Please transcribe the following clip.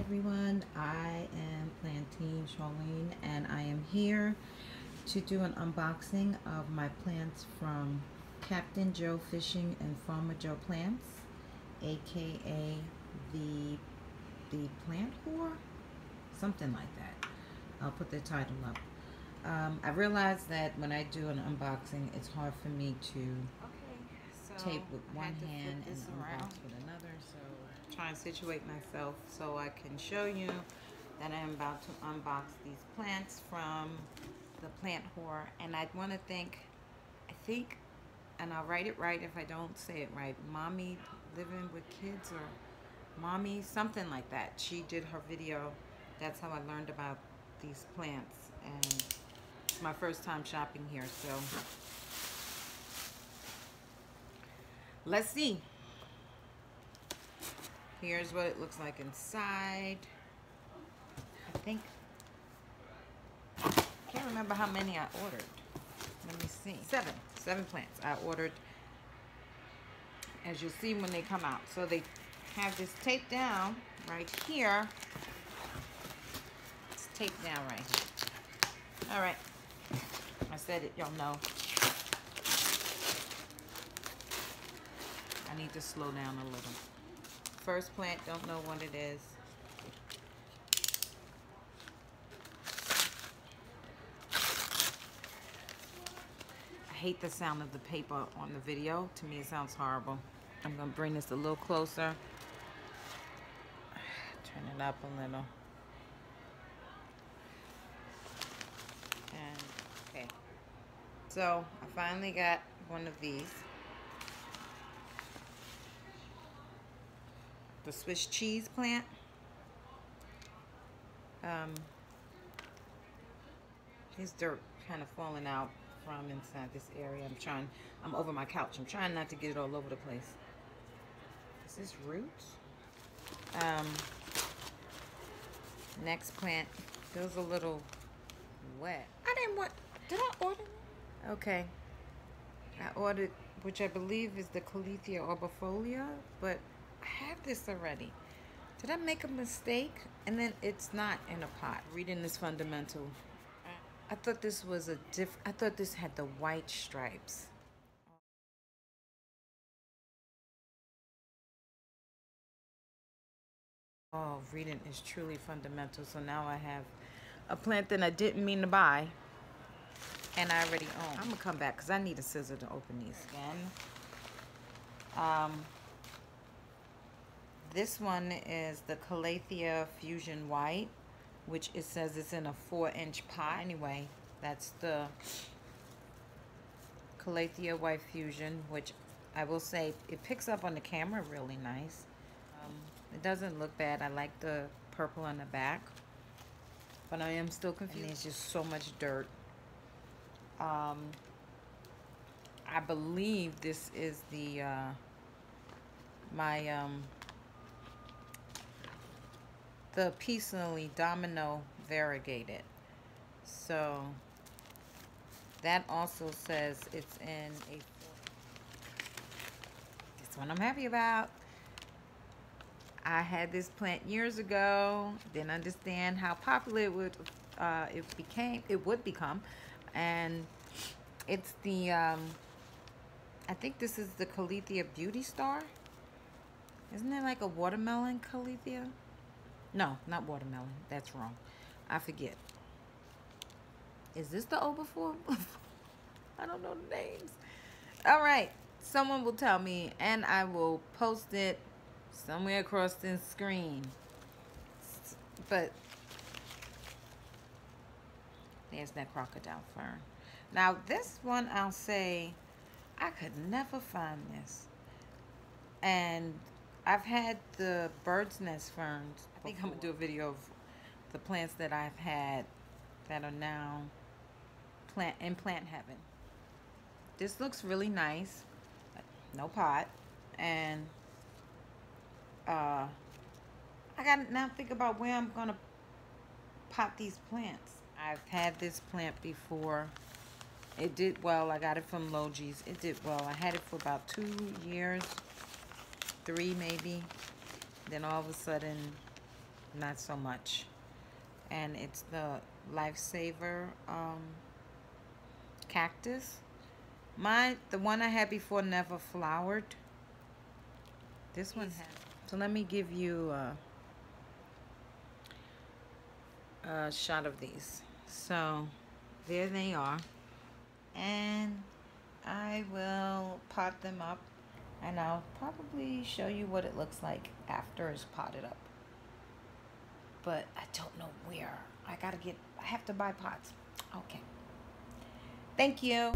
everyone, I am Plantain Charlene and I am here to do an unboxing of my plants from Captain Joe Fishing and Farmer Joe Plants, aka the plant whore, something like that. I'll put the title up. I realized that when I do an unboxing, it's hard for me to tape with one hand and unbox with another, so try and situate myself so I can show you that I am about to unbox these plants from the plant whore. And I want to thank, and I'll write it right if I don't say it right, Mommy Living with Kids, or Mommy something like that. She did her video. That's how I learned about these plants, and it's my first time shopping here, so let's see. Here's what it looks like inside. Can't remember how many I ordered. Let me see. Seven plants I ordered, as you'll see when they come out. So they have this taped down right here. It's taped down right here. All right. I said it, y'all know. I need to slow down a little. First plant, don't know what it is. I hate the sound of the paper on the video. To me, it sounds horrible. I'm gonna bring this a little closer. Turn it up a little. And, okay. So, I finally got one of these. The Swiss cheese plant. His dirt kind of falling out from inside this area. I'm over my couch. I'm trying not to get it all over the place. Is this roots? Next plant feels a little wet. Did I order it? Okay. I ordered, which I believe is the Calathea arbifolia, but I have this already. Did I make a mistake? And then it's not in a pot. Reading this fundamental. I thought this was I thought this had the white stripes. Oh, reading is truly fundamental. So now I have a plant that I didn't mean to buy, and I already own. I'm gonna come back because I need a scissor to open these again. This one is the Calathea Fusion White, which it says it's in a 4-inch pot. Anyway, that's the Calathea White Fusion, which I will say it picks up on the camera really nice. It doesn't look bad. I like the purple on the back, but I am still confused. And there's just so much dirt. I believe this is the the Peacefully Domino Variegated. So that also says it's in a, this one I'm happy about. I had this plant years ago, didn't understand how popular it would become, and it's the I think this is the Calathea Beauty Star. Isn't it like a watermelon Calathea? No, not watermelon. That's wrong. I forget. Is this the Oberfor? I don't know the names. All right. Someone will tell me, and I will post it somewhere across the screen. But there's that Crocodile Fern. Now, this one, I'll say, I could never find this. And I've had the bird's nest ferns. I think I'm gonna do a video of the plants that I've had that are now in plant heaven. This looks really nice. No pot. And I gotta now think about where I'm gonna pot these plants. I've had this plant before. It did well. I got it from Logi's. It did well. I had it for about 2 years. 3 maybe. Then all of a sudden not so much. And it's the Lifesaver cactus. The one I had before never flowered. This one has. So let me give you a shot of these. So there they are, and I will pot them up, and I'll probably show you what it looks like after it's potted up. But I don't know where. I have to buy pots. Okay. Thank you.